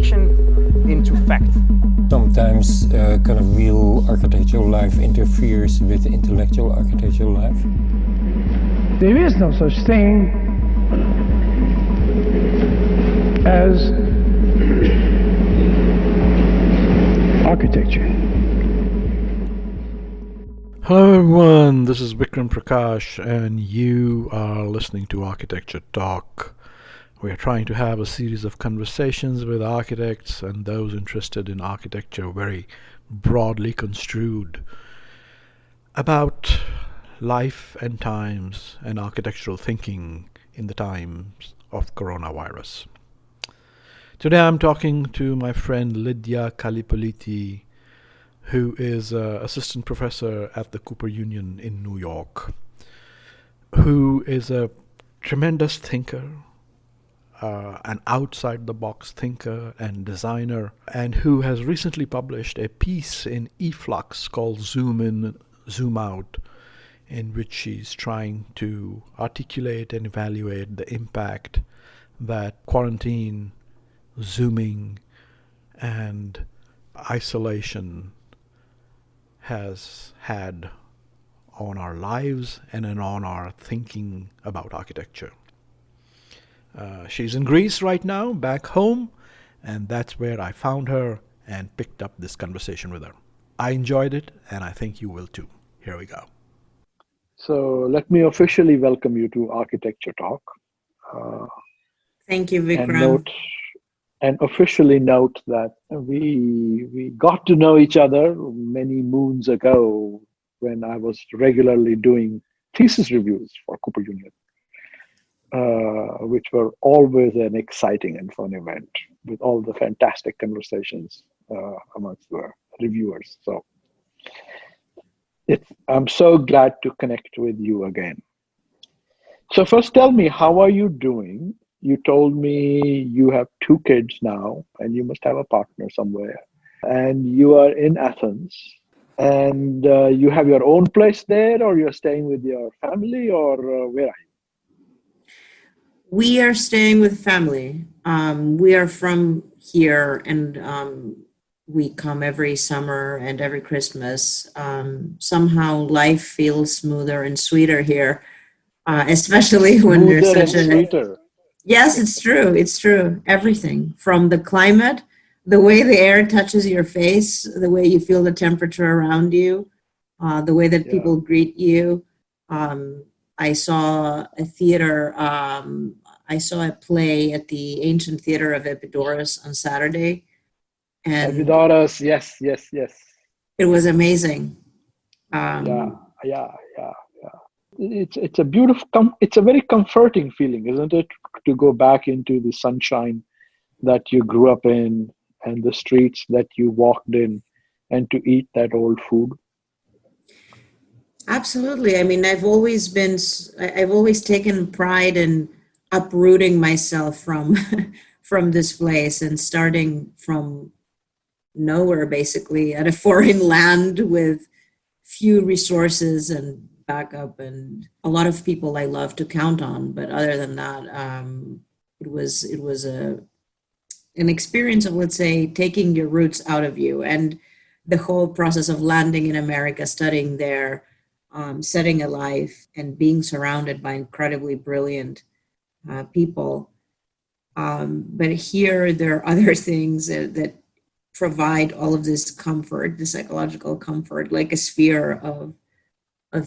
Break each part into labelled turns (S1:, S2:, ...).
S1: fiction into fact.
S2: Sometimes kind of real architectural life interferes with intellectual architectural life.
S3: There is no such thing as architecture.
S4: Hello everyone, this is Vikram Prakash and you are listening to Architecture Talk. We are trying to have a series of conversations with architects and those interested in architecture, very broadly construed, about life and times and architectural thinking in the times of coronavirus. Today I'm talking to my friend Lydia Kallipoliti, who is an assistant professor at the Cooper Union in New York, who is a tremendous thinker, an outside-the-box thinker and designer, and who has recently published a piece in eFlux called Zoom In, Zoom Out, in which she's trying to articulate and evaluate the impact that quarantine, Zooming, and isolation has had on our lives and on our thinking about architecture. She's in Greece right now, back home, and that's where I found her and picked up this conversation with her. I enjoyed it, and I think you will too. Here we go.
S5: So let me officially welcome you to Architecture Talk.
S6: Thank you, Vikram.
S5: And officially note that we got to know each other many moons ago when I was regularly doing thesis reviews for Cooper Union, which were always an exciting and fun event with all the fantastic conversations amongst the reviewers. So I'm so glad to connect with you again. So first tell me, how are you doing? You told me you have 2 kids now, and you must have a partner somewhere. And you are in Athens, and you have your own place there, or you're staying with your family, or where are you?
S6: We are staying with family. We are from here, and we come every summer and every Christmas. Somehow life feels smoother and sweeter here, especially when there's such a...
S5: Sweeter.
S6: Yes, it's true. It's true. Everything from the climate, the way the air touches your face, the way you feel the temperature around you, the way that people greet you. I saw a theater. I saw a play at the Ancient Theater of Epidaurus on Saturday. And
S5: Epidaurus, yes.
S6: it was amazing.
S5: Yeah. It's a beautiful, it's a very comforting feeling, isn't it? To go back into the sunshine that you grew up in and the streets that you walked in and to eat that old food.
S6: Absolutely. I mean, I've always taken pride in uprooting myself from this place and starting from nowhere, basically, at a foreign land with few resources and backup and a lot of people I love to count on. But other than that, it was an experience of, let's say, taking your roots out of you, and the whole process of landing in America, studying there, setting a life, and being surrounded by incredibly brilliant people. But here there are other things that provide all of this comfort, the psychological comfort, like a sphere of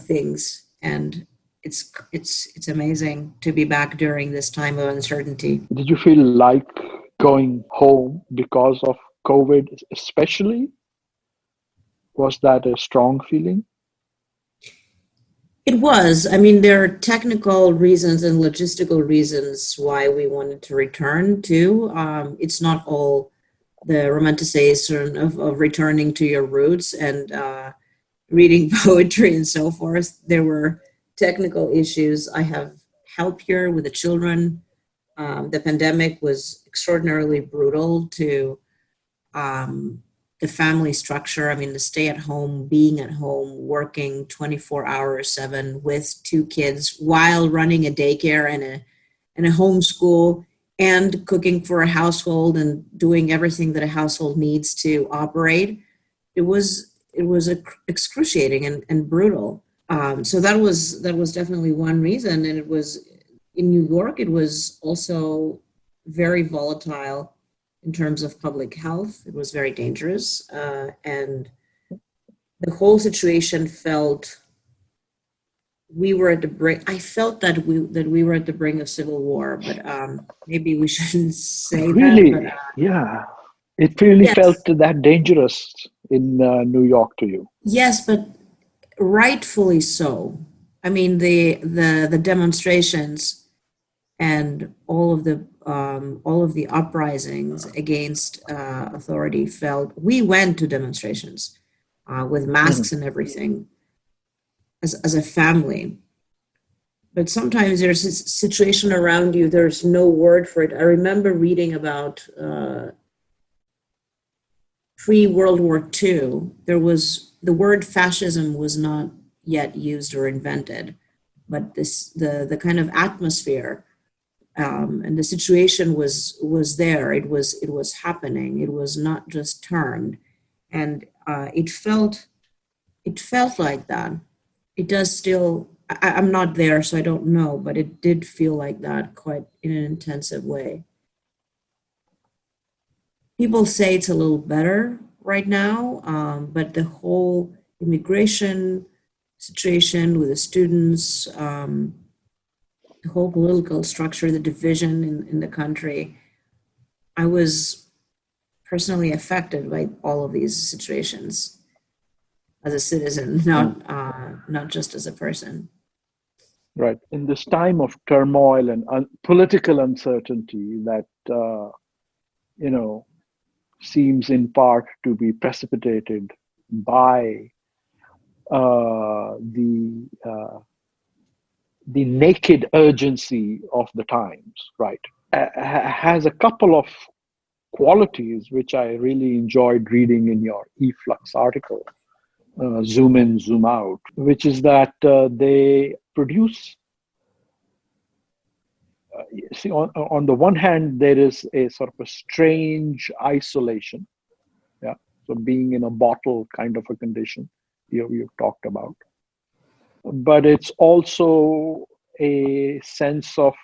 S6: things. And it's amazing to be back during this time of uncertainty.
S5: Did you feel like going home because of COVID especially? Was that a strong feeling?
S6: It was. I mean, there are technical reasons and logistical reasons why we wanted to return too. It's not all the romanticization of returning to your roots and reading poetry and so forth. There were technical issues. I have help here with the children. The pandemic was extraordinarily brutal to the family structure. I mean, the stay at home, being at home, working 24 hours, 7 with 2 kids while running a daycare and a homeschool and cooking for a household and doing everything that a household needs to operate. It was excruciating and brutal. So that was definitely one reason. And it was in New York. It was also very volatile in terms of public health. It was very dangerous, and the whole situation felt we were at the brink. I felt that we were at the brink of civil war, but maybe we shouldn't say
S5: Really?
S6: that. But,
S5: Yeah. It really
S6: yes.
S5: felt that dangerous in New York to you.
S6: Yes, but rightfully so. I mean, the demonstrations and all of the uprisings against authority felt. We went to demonstrations with masks and everything as a family. But sometimes there's a situation around you, there's no word for it. I remember reading about pre-World War II, there was, the word fascism was not yet used or invented, but the kind of atmosphere and the situation was there. It was happening. It was not just termed, and it felt like that. It does still. I'm not there, so I don't know, but it did feel like that quite in an intensive way. People say it's a little better right now, but the whole immigration situation with the students, the whole political structure, the division in the country, I was personally affected by all of these situations as a citizen, not just as a person.
S5: Right. In this time of turmoil and political uncertainty that, seems in part to be precipitated by the naked urgency of the times, right, has a couple of qualities which I really enjoyed reading in your eFlux article, Zoom In, Zoom Out, which is that they produce, see, on the one hand, there is a sort of a strange isolation, yeah, so being in a bottle kind of a condition you've talked about. But it's also a sense of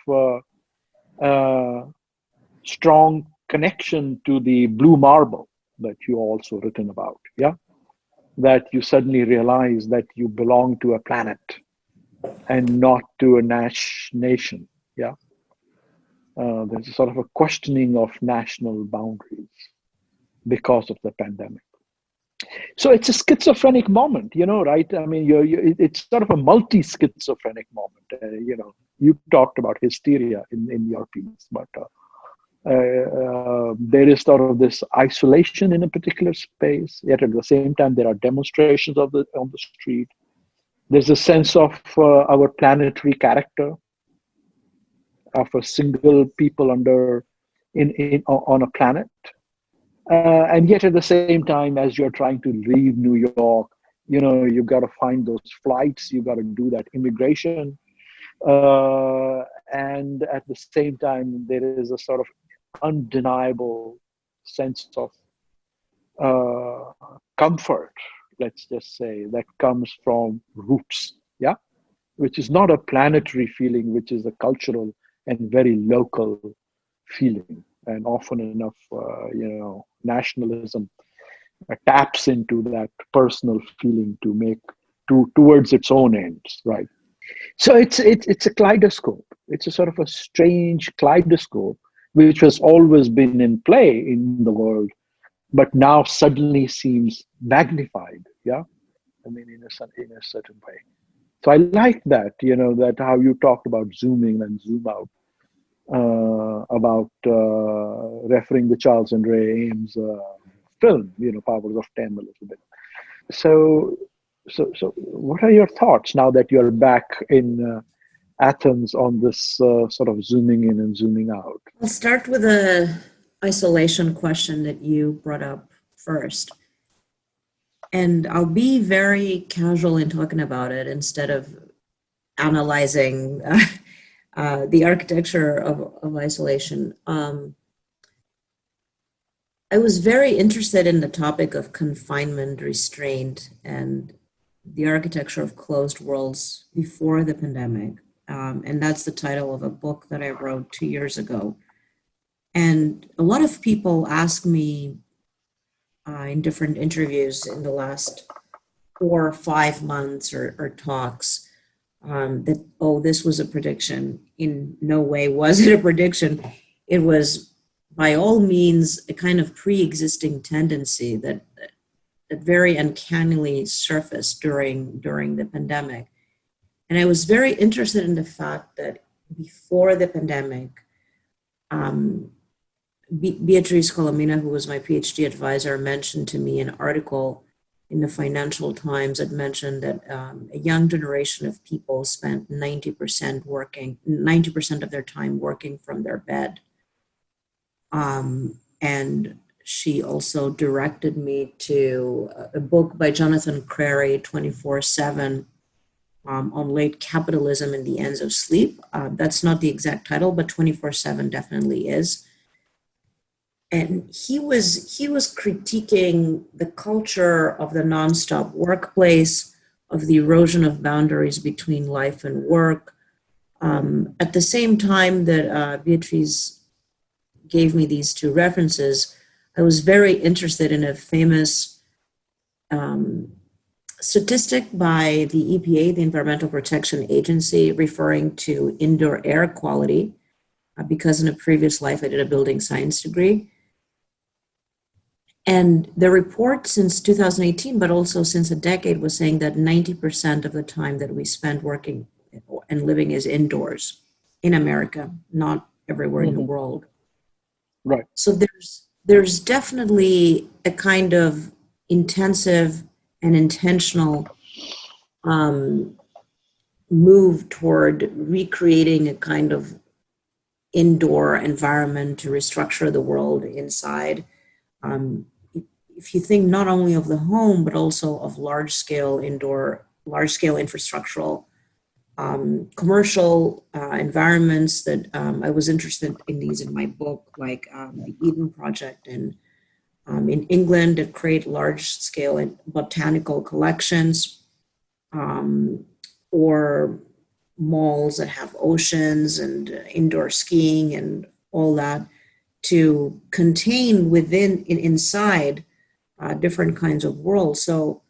S5: strong connection to the blue marble that you also written about, yeah? That you suddenly realize that you belong to a planet and not to a nation, yeah? There's a sort of a questioning of national boundaries because of the pandemic. So it's a schizophrenic moment, right? I mean, it's sort of a multi-schizophrenic moment. You talked about hysteria in your piece, but there is sort of this isolation in a particular space, yet at the same time, there are demonstrations on the street. There's a sense of our planetary character, of a single people on a planet. And yet at the same time, as you're trying to leave New York, you've got to find those flights, you've got to do that immigration. And at the same time, there is a sort of undeniable sense of comfort, let's just say, that comes from roots, yeah? Which is not a planetary feeling, which is a cultural and very local feeling. And often enough, nationalism taps into that personal feeling to make towards its own ends, right? So it's a kaleidoscope. It's a sort of a strange kaleidoscope, which has always been in play in the world, but now suddenly seems magnified. Yeah, I mean, in a certain way. So I like that, that how you talked about zooming and zoom out. About referring to Charles and Ray Ames' film, Powers of 10 a little bit. So what are your thoughts now that you're back in Athens on this sort of zooming in and zooming out?
S6: I'll start with the isolation question that you brought up first. And I'll be very casual in talking about it instead of analyzing the architecture of isolation. I was very interested in the topic of confinement, restraint, and the architecture of closed worlds before the pandemic. And that's the title of a book that I wrote 2 years ago. And a lot of people ask me in different interviews in the last 4 or 5 months or talks that, oh, this was a prediction. In no way was it a prediction. It was by all means a kind of pre-existing tendency that very uncannily surfaced during the pandemic. And I was very interested in the fact that before the pandemic, Beatrice Colomina, who was my PhD advisor, mentioned to me an article in the Financial Times that mentioned that a young generation of people spent 90% of their time working from their bed. And she also directed me to a book by Jonathan Crary, 24/7, on late capitalism and the ends of sleep. That's not the exact title, but 24/7 definitely is. And he was critiquing the culture of the nonstop workplace, of the erosion of boundaries between life and work. At the same time that Beatrice gave me these two references, I was very interested in a famous statistic by the EPA, the Environmental Protection Agency, referring to indoor air quality, because in a previous life I did a building science degree. And the report since 2018, but also since a decade, was saying that 90% of the time that we spend working and living is indoors in America, not everywhere in the world.
S5: Right.
S6: So there's definitely a kind of intensive and intentional move toward recreating a kind of indoor environment to restructure the world inside. If you think not only of the home, but also of large-scale infrastructural commercial environments that I was interested in these in my book, like the Eden Project in England that create large-scale botanical collections, or malls that have oceans and indoor skiing and all that, to contain inside different kinds of worlds. So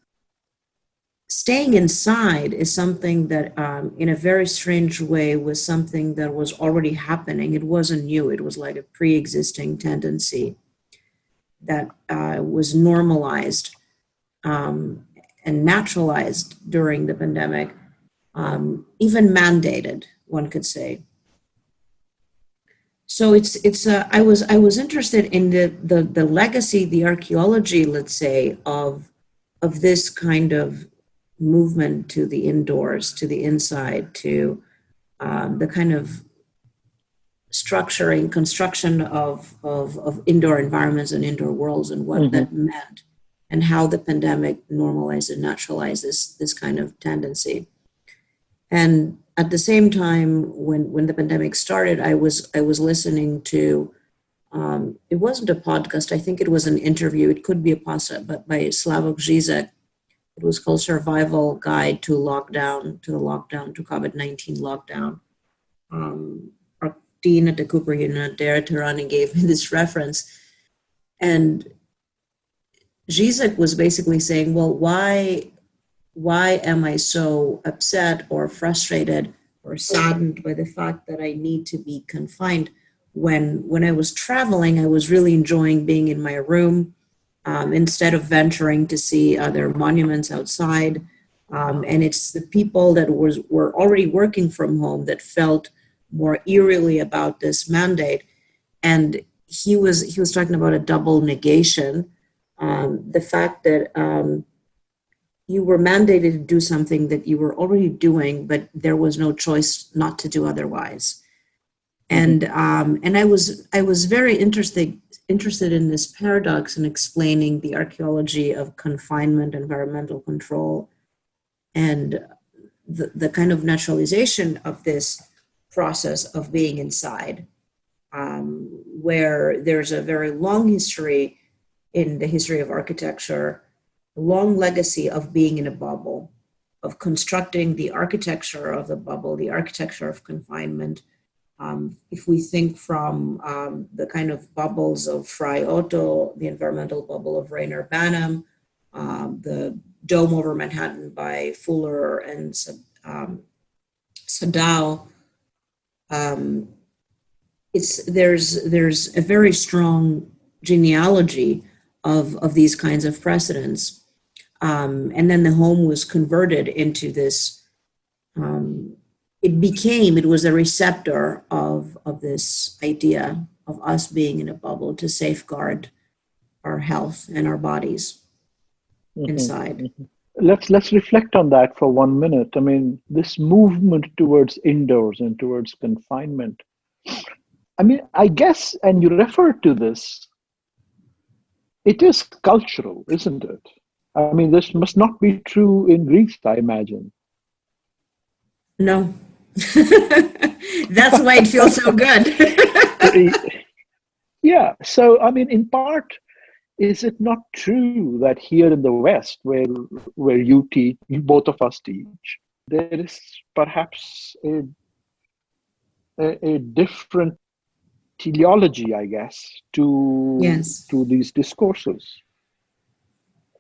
S6: staying inside is something that in a very strange way was something that was already happening. It wasn't new. It was like a pre-existing tendency that was normalized and naturalized during the pandemic, even mandated, one could say. So I was interested in the legacy, the archaeology, let's say, of this kind of movement to the indoors, to the inside, to the kind of construction of indoor environments and indoor worlds, and what that meant, and how the pandemic normalized and naturalized this kind of tendency. And at the same time, when the pandemic started, I was listening to, it wasn't a podcast, I think it was an interview, it could be a podcast, but by Slavoj Žižek. It was called Survival Guide to COVID-19 lockdown. Our dean at the Cooper Unit, Dara Tehrani, gave me this reference. And Žižek was basically saying, well, why am I so upset or frustrated or saddened by the fact that I need to be confined? When I was traveling, I was really enjoying being in my room instead of venturing to see other monuments outside. And it's the people that were already working from home that felt more eerily about this mandate. And he was talking about a double negation, the fact that you were mandated to do something that you were already doing, but there was no choice not to do otherwise. And I was very interested in this paradox and explaining the archaeology of confinement, environmental control, and the kind of naturalization of this process of being inside, where there's a very long history in the history of architecture, a long legacy of being in a bubble, of constructing the architecture of the bubble, the architecture of confinement. If we think from the kind of bubbles of Fry Otto, the environmental bubble of Rainer Banham, the dome over Manhattan by Fuller and Sadao, there's a very strong genealogy of these kinds of precedents. And then the home was converted into this, it was a receptor of this idea of us being in a bubble to safeguard our health and our bodies inside.
S5: Let's reflect on that for 1 minute. I mean, this movement towards indoors and towards confinement, I mean, I guess, and you referred to this, it is cultural, isn't it? I mean, this must not be true in Greece, I imagine.
S6: No. That's why it feels so good.
S5: Yeah. So, I mean, in part, is it not true that here in the West, where you teach, both of us teach, there is perhaps a different teleology, I guess, to these discourses?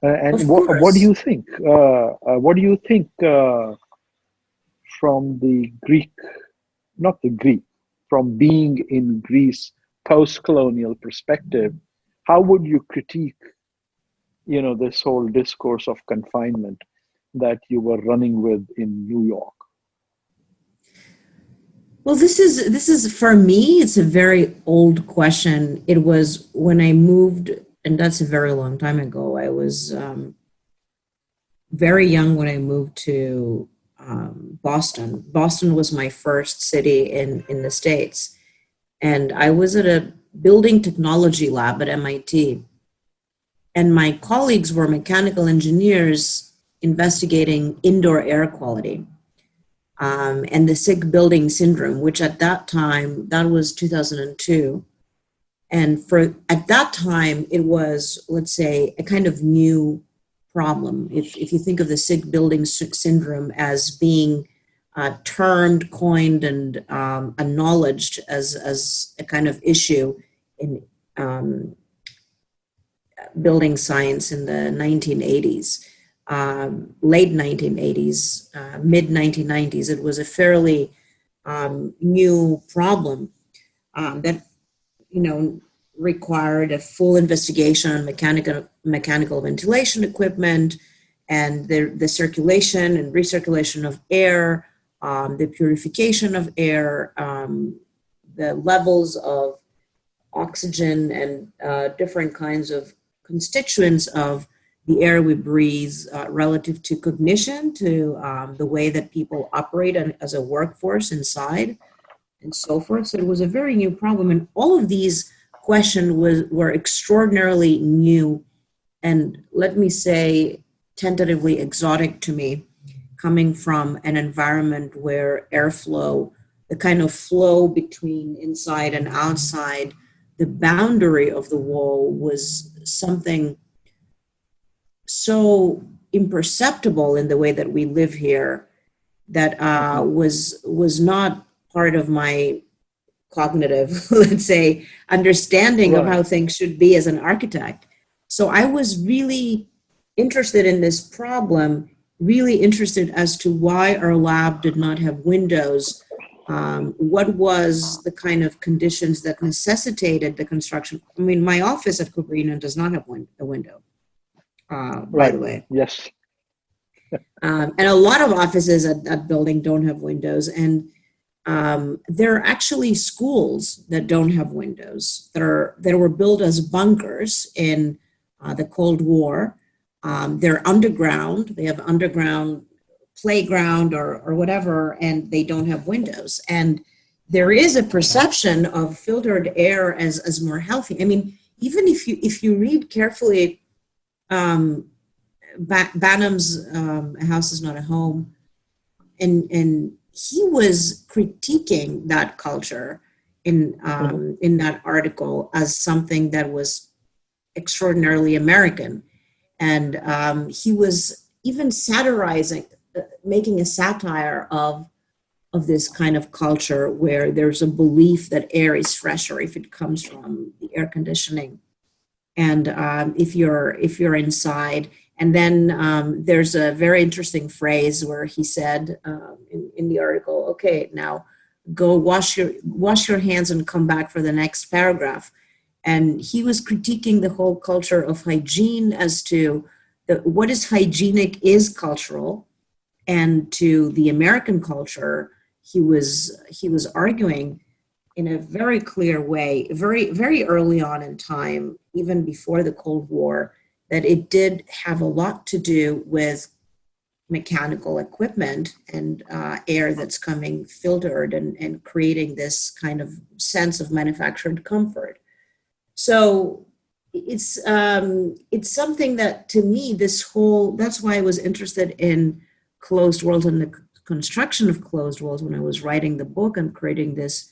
S5: And what do you think? What do you think from the Greek, not the Greek, from being in Greece post-colonial perspective? How would you critique, this whole discourse of confinement that you were running with in New York?
S6: Well, this is for me, it's a very old question. It was when I moved, and that's a very long time ago. I was very young when I moved to Boston. Boston was my first city in the States. And I was at a building technology lab at MIT. And my colleagues were mechanical engineers investigating indoor air quality and the sick building syndrome, which at that time, that was 2002. And at that time, it was, let's say, a kind of new problem. If you think of the sick building syndrome as being termed, coined, and acknowledged as a kind of issue in building science in the 1980s, late 1980s, mid 1990s, it was a fairly new problem that required a full investigation on mechanical ventilation equipment and the circulation and recirculation of air, the purification of air, the levels of oxygen and different kinds of constituents of the air we breathe relative to cognition, to the way that people operate as a workforce inside, and so forth. So it was a very new problem. And all of these questions were extraordinarily new and, let me say, tentatively exotic to me, coming from an environment where airflow, the kind of flow between inside and outside, the boundary of the wall was something so imperceptible in the way that we live here that was not part of my cognitive, let's say, understanding of how things should be as an architect. So I was really interested in this problem, really interested as to why our lab did not have windows. What was the kind of conditions that necessitated the construction? I mean, my office at Cooper Union does not have a window, by the way.
S5: Yes.
S6: And a lot of offices at that building don't have windows. And there are actually schools that don't have windows that were built as bunkers in the Cold War. They're underground. They have underground playground or whatever, and they don't have windows. And there is a perception of filtered air as more healthy. I mean, even if you read carefully, Banham's A House is Not a Home, and he was critiquing that culture in that article as something that was extraordinarily American. And he was even satirizing, making a satire of this kind of culture where there's a belief that air is fresher if it comes from the air conditioning, and if you're inside. And then there's a very interesting phrase where he said in the article, "Okay, now go wash your hands and come back for the next paragraph." And he was critiquing the whole culture of hygiene as to what is hygienic is cultural, and to the American culture, he was arguing in a very clear way, very, very early on in time, even before the Cold War, that it did have a lot to do with mechanical equipment and air that's coming filtered and creating this kind of sense of manufactured comfort. So it's something that, to me, that's why I was interested in closed worlds and the construction of closed worlds when I was writing the book and creating this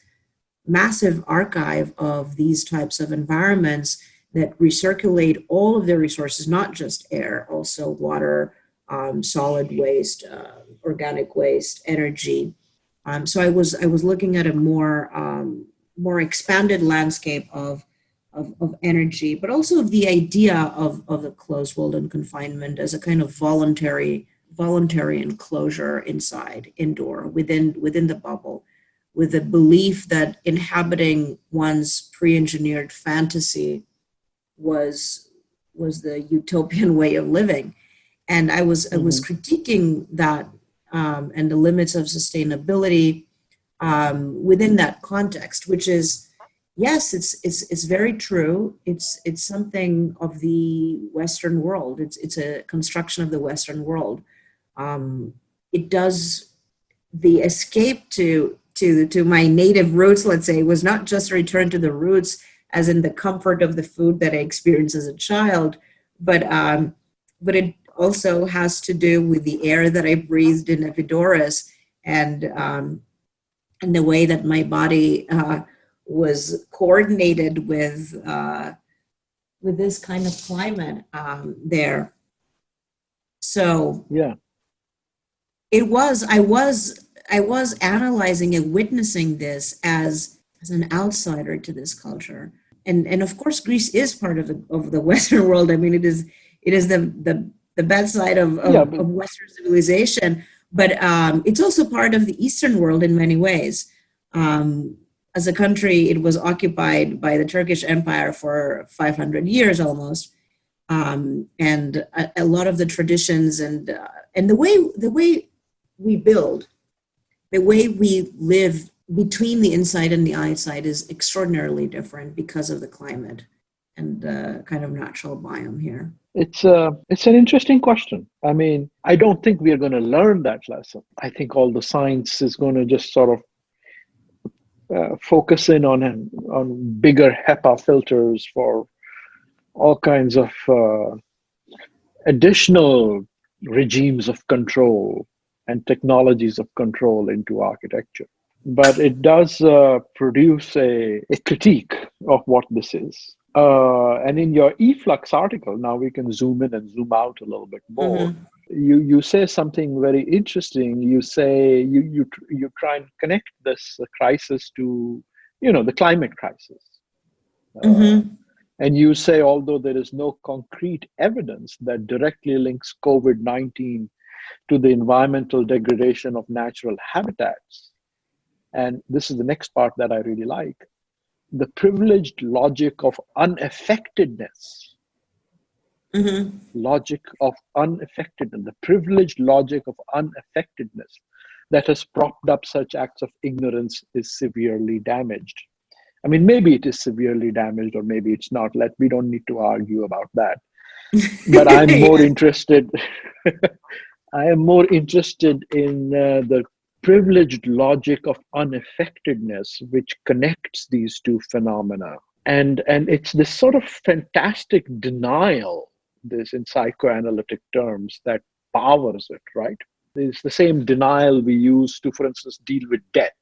S6: massive archive of these types of environments that recirculate all of their resources, not just air, also water, solid waste, organic waste, energy. So I was looking at a more expanded landscape of energy, but also of the idea of the closed world and confinement as a kind of voluntary enclosure inside, indoor, within the bubble, with the belief that inhabiting one's pre-engineered fantasy was the utopian way of living. And I was critiquing that and the limits of sustainability within that context, which is, yes, it's very true. It's something of the Western world. It's a construction of the Western world. It does, the escape to my native roots, let's say, was not just a return to the roots, as in the comfort of the food that I experienced as a child, but it also has to do with the air that I breathed in Epidaurus, and the way that my body was coordinated with this kind of climate there. So
S5: yeah,
S6: I was analyzing and witnessing this as an outsider to this culture, and of course Greece is part of the Western world. I mean, it is the bedside of Western civilization, but it's also part of the Eastern world in many ways. As a country, it was occupied by the Turkish Empire for 500 years almost, and a lot of the traditions and the way we build, the way we live between the inside and the outside is extraordinarily different because of the climate and the kind of natural biome here.
S5: it's an interesting question. I mean, I don't think we are going to learn that lesson. I think all the science is going to just sort of focus in on bigger HEPA filters for all kinds of additional regimes of control and technologies of control into architecture. But it does produce a critique of what this is. And in your eFlux article, now we can zoom in and zoom out a little bit more.
S6: Mm-hmm.
S5: You say something very interesting. You say you try and connect this crisis to, the climate crisis. And you say, although there is no concrete evidence that directly links COVID-19 to the environmental degradation of natural habitats, and this is the next part that I really like, the privileged logic of unaffectedness. Logic of unaffectedness, the privileged logic of unaffectedness that has propped up such acts of ignorance is severely damaged. I mean, maybe it is severely damaged or maybe it's not. We don't need to argue about that. But I'm more interested, I am more interested in the privileged logic of unaffectedness, which connects these two phenomena. And it's this sort of fantastic denial, this in psychoanalytic terms, that powers it, right? it's the same denial we use to, for instance, deal with death.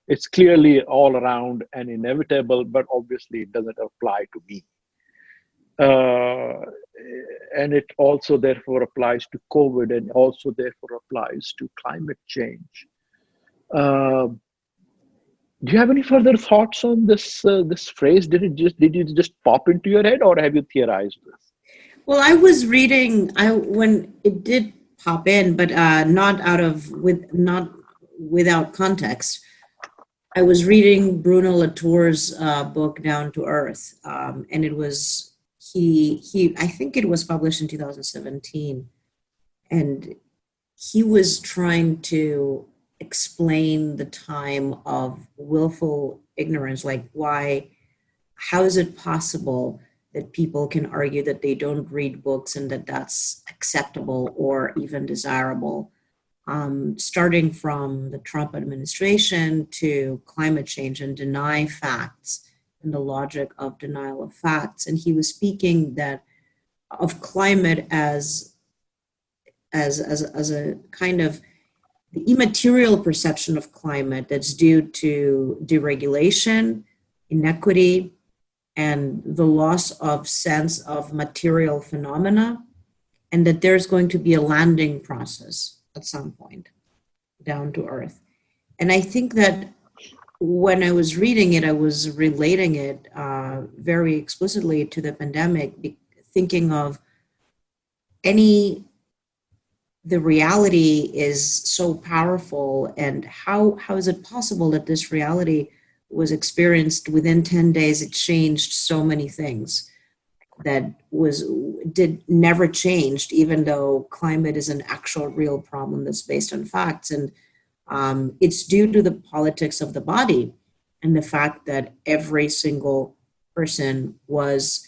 S5: It's clearly all around and inevitable, but obviously it doesn't apply to me. And it also therefore applies to COVID, and also therefore applies to climate change. Do you have any further thoughts on this phrase? Did it just pop into your head, or have you theorized this?
S6: Well, I was reading when it did pop in, but not without context. I was reading Bruno Latour's book Down to Earth, and it was I think it was published in 2017, and he was trying to explain the time of willful ignorance, like how is it possible that people can argue that they don't read books and that that's acceptable or even desirable, starting from the Trump administration to climate change, and deny facts and the logic of denial of facts. And he was speaking of climate as a kind of the immaterial perception of climate that's due to deregulation, inequity, and the loss of sense of material phenomena, and that there's going to be a landing process at some point down to earth. And I think that when I was reading it, I was relating it very explicitly to the pandemic, thinking of the reality is so powerful, and how is it possible that this reality was experienced within 10 days? It changed so many things that never changed, even though climate is an actual real problem that's based on facts. And it's due to the politics of the body and the fact that every single person was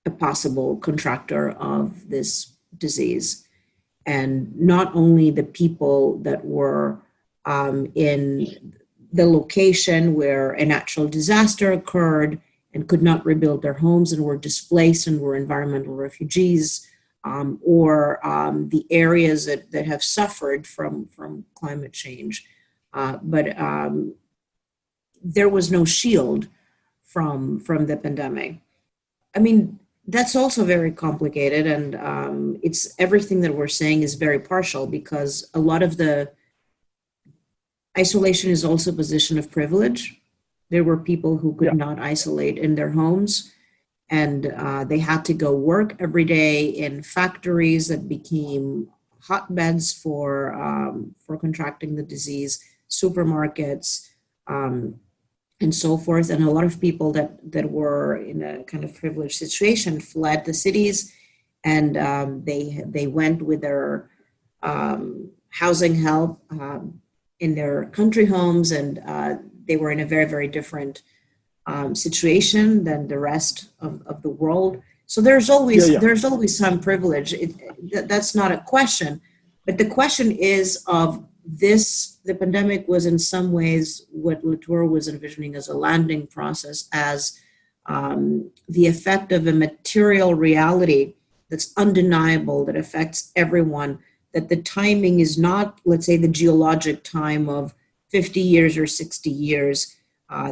S6: a possible contractor of this disease. And not only the people that were in the location where a natural disaster occurred and could not rebuild their homes and were displaced and were environmental refugees, or the areas that have suffered from climate change. But there was no shield from the pandemic. I mean, that's also very complicated, and it's everything that we're saying is very partial, because a lot of the isolation is also a position of privilege. There were people who could not isolate in their homes, and they had to go work every day in factories that became hotbeds for contracting the disease, supermarkets, and so forth. And a lot of people that were in a kind of privileged situation fled the cities, and they went with their housing help in their country homes, and they were in a very, very different situation than the rest of the world. So there's always some privilege. That's not a question, but the question is of the pandemic was in some ways what Latour was envisioning as a landing process, as the effect of a material reality that's undeniable, that affects everyone, that the timing is not, let's say, the geologic time of 50 years or 60 years.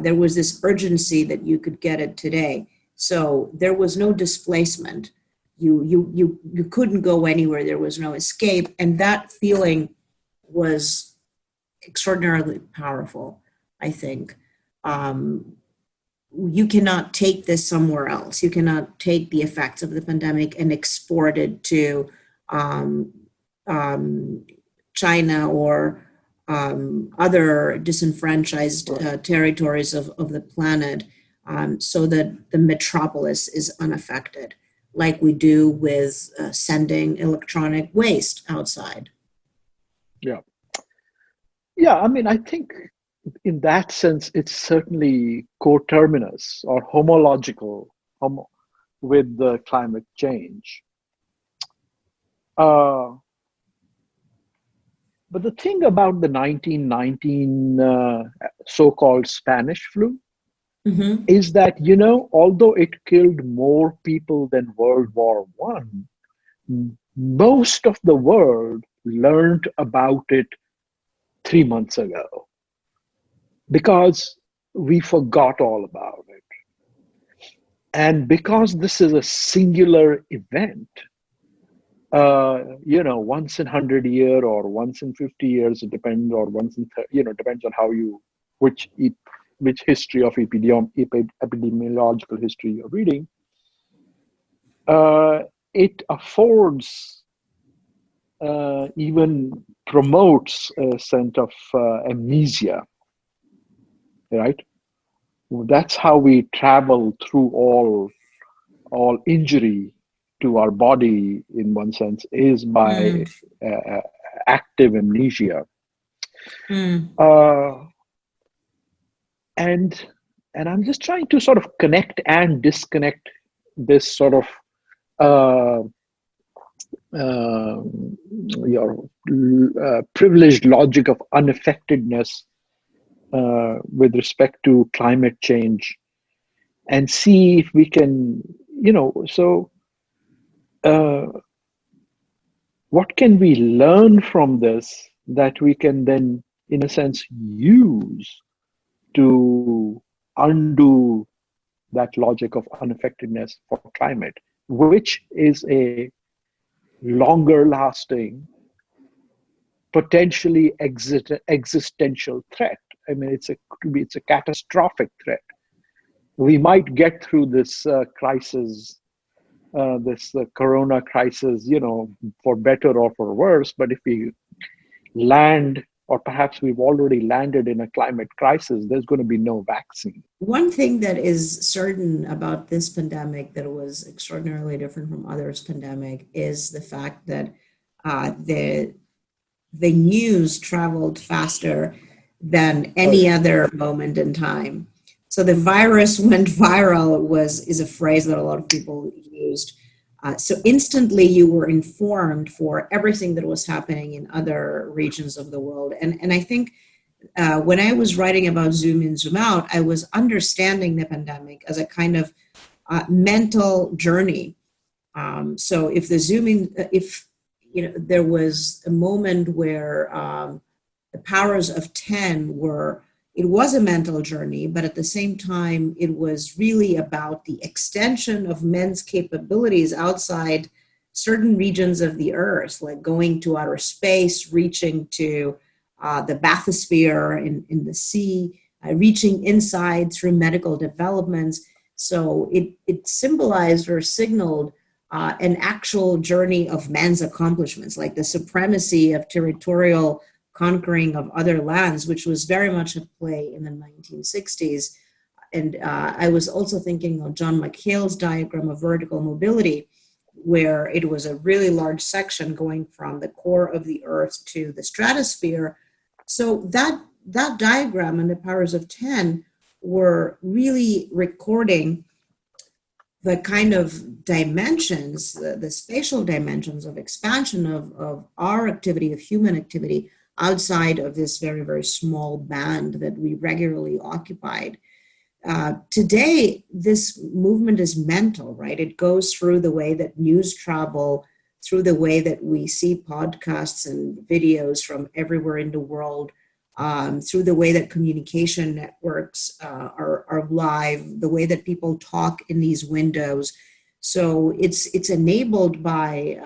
S6: There was this urgency that you could get it today. So there was no displacement. You couldn't go anywhere. There was no escape. And that feeling was extraordinarily powerful, I think. You cannot take this somewhere else. You cannot take the effects of the pandemic and export it to China or other disenfranchised territories of the planet, so that the metropolis is unaffected, like we do with sending electronic waste outside.
S5: Yeah, I mean, I think in that sense, it's certainly coterminous or homological with the climate change. But the thing about the 1919 so-called Spanish flu is that, although it killed more people than World War I, most of the world learned about it 3 months ago because we forgot all about it. And because this is a singular event, once in 100 year or once in 50 years, it depends, or once in, depends on which history of epidemiological history you're reading. It affords, even promotes a sense of amnesia, right? That's how we travel through all injury to our body, in one sense, is by active amnesia. And I'm just trying to sort of connect and disconnect this sort of your privileged logic of unaffectedness with respect to climate change, and see if we can, what can we learn from this that we can then, in a sense, use to undo that logic of unaffectedness for climate, which is a longer lasting, potentially existential threat. I mean, it's a catastrophic threat. We might get through this crisis, this corona crisis, for better or for worse. But if we land, or perhaps we've already landed in a climate crisis, there's going to be no vaccine.
S6: One thing that is certain about this pandemic that was extraordinarily different from others' pandemic is the fact that the news traveled faster than any other moment in time. So the virus went viral is a phrase that a lot of people used. So instantly you were informed for everything that was happening in other regions of the world. And I think when I was writing about Zoom in, Zoom out, I was understanding the pandemic as a kind of mental journey. So if the Zooming, there was a moment where the powers of 10 it was a mental journey, but at the same time, it was really about the extension of men's capabilities outside certain regions of the earth, like going to outer space, reaching to the bathysphere in the sea, reaching inside through medical developments. So it symbolized or signaled an actual journey of man's accomplishments, like the supremacy of territorial conquering of other lands, which was very much at play in the 1960s. And I was also thinking of John McHale's diagram of vertical mobility, where it was a really large section going from the core of the Earth to the stratosphere. So that diagram and the powers of 10 were really recording the kind of dimensions, the spatial dimensions of expansion of our activity, of human activity, outside of this very, very small band that we regularly occupied. Today, this movement is mental, right? It goes through the way that news travel, through the way that we see podcasts and videos from everywhere in the world, through the way that communication networks are live, the way that people talk in these windows. So it's enabled by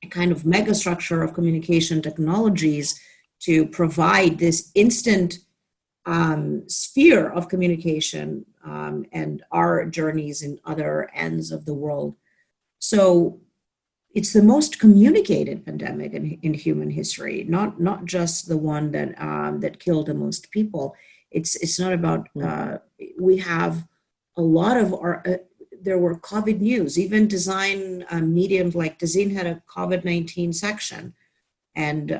S6: a kind of megastructure of communication technologies to provide this instant sphere of communication and our journeys in other ends of the world. So it's the most communicated pandemic in human history, not just the one that killed the most people. It's not about, we have a lot of there were COVID news, even design mediums like Design had a COVID-19 section, and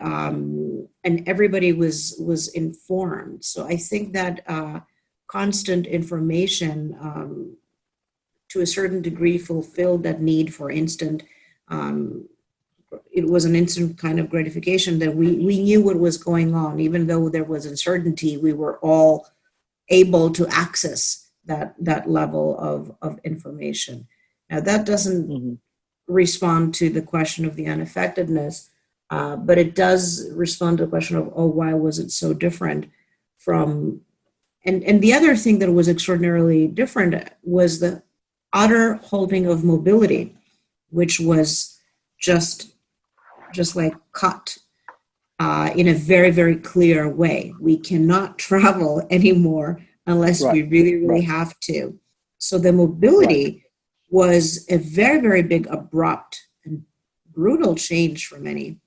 S6: everybody was informed. So I think that constant information to a certain degree fulfilled that need for instant. It was an instant kind of gratification that we knew what was going on, even though there was uncertainty. We were all able to access that level of information. Now that doesn't respond to the question of the unaffectedness, But it does respond to the question of, oh, why was it so different from, and the other thing that was extraordinarily different was the utter halting of mobility, which was just like cut in a very, very clear way. We cannot travel anymore unless we really, really have to. So the mobility was a very, very big, abrupt and brutal change for many,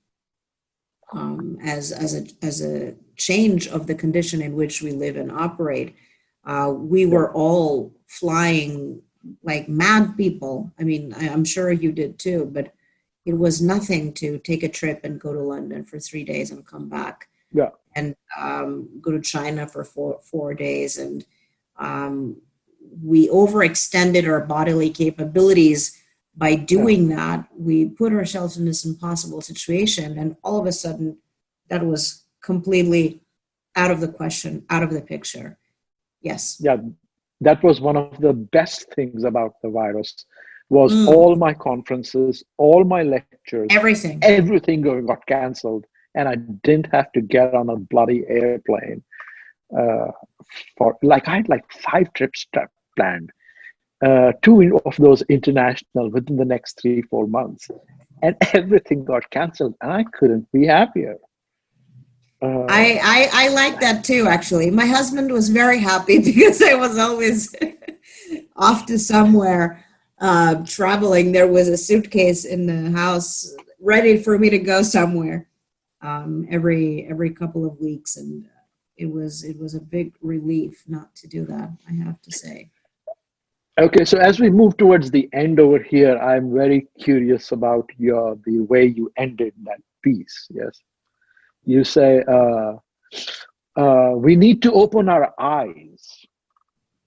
S6: as a change of the condition in which we live and operate. We were all flying like mad people. I mean, I'm sure you did too, but it was nothing to take a trip and go to London for 3 days and come back.
S5: Yeah.
S6: And go to China for 4 days. And we overextended our bodily capabilities by doing that. We put ourselves in this impossible situation, and all of a sudden that was completely out of the question, out of the picture. Yes.
S5: Yeah, that was one of the best things about the virus was all my conferences, all my lectures, everything got canceled, and I didn't have to get on a bloody airplane. I had like 5 trips planned, 2 of those international within the next 3-4 months, and everything got canceled, and I couldn't be happier.
S6: I like that too, actually. My husband was very happy because I was always off to somewhere traveling. There was a suitcase in the house ready for me to go somewhere every couple of weeks, and it was a big relief not to do that, I have to say.
S5: Okay, so as we move towards the end over here, I'm very curious about the way you ended that piece. Yes, you say we need to open our eyes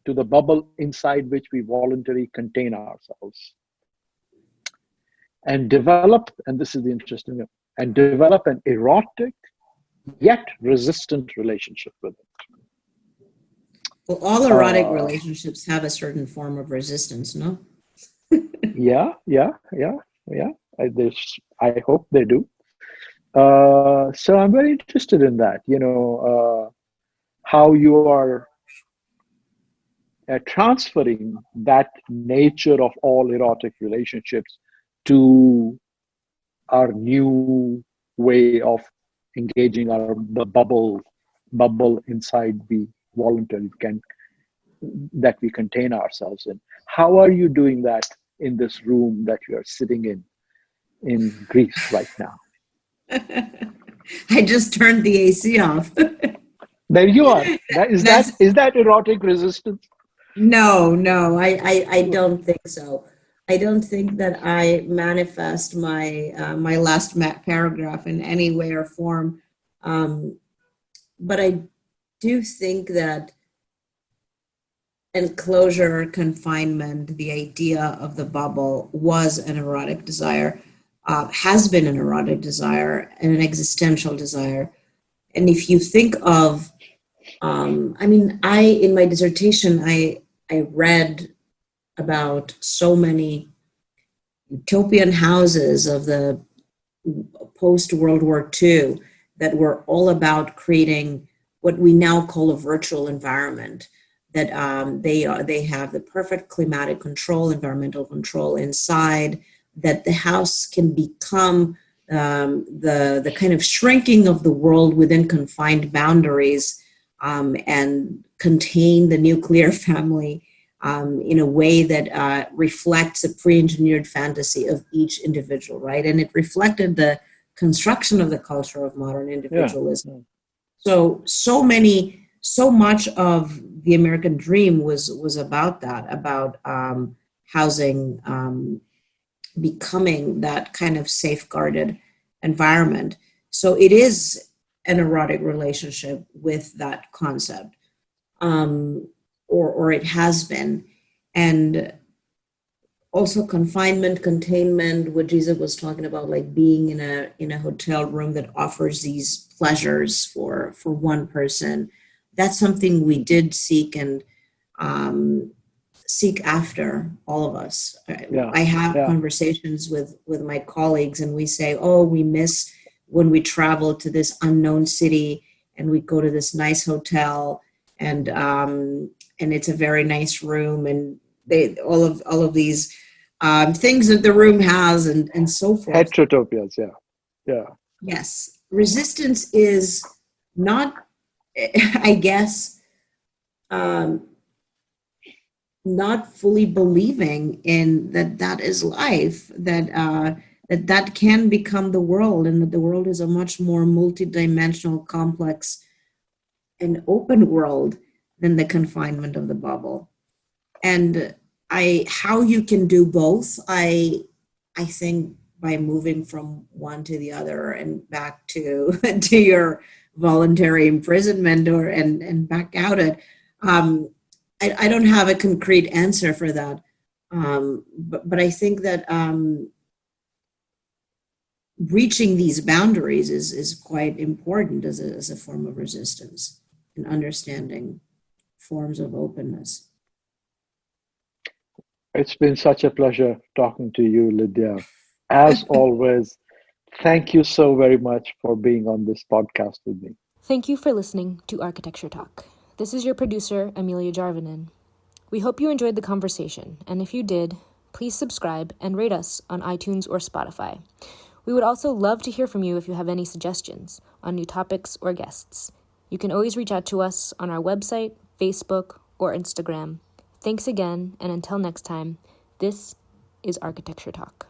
S5: to the bubble inside which we voluntarily contain ourselves, and develop. And this is the interesting one, and develop an erotic yet resistant relationship with it.
S6: Well, all erotic relationships have a certain form of resistance, no?
S5: Yeah. I hope they do. So I'm very interested in that, how you are transferring that nature of all erotic relationships to our new way of engaging the bubble inside the voluntary that we contain ourselves in. How are you doing that in this room that you are sitting in Greece right now?
S6: I just turned the AC off.
S5: There you are. Is that erotic resistance?
S6: No, I don't think so. I don't think that I manifest my my last paragraph in any way or form. But I do think that enclosure, confinement, the idea of the bubble was an erotic desire, has been an erotic desire and an existential desire. And if you think of, in my dissertation, I read about so many utopian houses of the post-World War II that were all about creating what we now call a virtual environment, that they have the perfect climatic control, environmental control inside, that the house can become the kind of shrinking of the world within confined boundaries, and contain the nuclear family in a way that reflects a pre-engineered fantasy of each individual, right? And it reflected the construction of the culture of modern individualism. Yeah. So much of the American dream was about that, about housing becoming that kind of safeguarded environment. So it is an erotic relationship with that concept, or it has been. And also confinement, containment, what Jesus was talking about, like being in a hotel room that offers these pleasures for one person. That's something we did seek and seek after, all of us. Yeah. I have conversations with my colleagues, and we say, oh, we miss when we travel to this unknown city and we go to this nice hotel and it's a very nice room, and all of these things that the room has, and so forth.
S5: Heterotopias, yeah.
S6: Yes, resistance is not, I guess, not fully believing in that is life, that can become the world, and that the world is a much more multidimensional, complex, and open world than the confinement of the bubble. And how you can do both, I think by moving from one to the other and back to to your voluntary imprisonment and back out it. I don't have a concrete answer for that, but I think that reaching these boundaries is quite important as a form of resistance and understanding forms of openness.
S5: It's been such a pleasure talking to you, Lydia. As always, thank you so very much for being on this podcast with me.
S7: Thank you for listening to Architecture Talk. This is your producer, Amelia Jarvinen. We hope you enjoyed the conversation, and if you did, please subscribe and rate us on iTunes or Spotify. We would also love to hear from you if you have any suggestions on new topics or guests. You can always reach out to us on our website, Facebook, or Instagram. Thanks again, and until next time, this is Architecture Talk.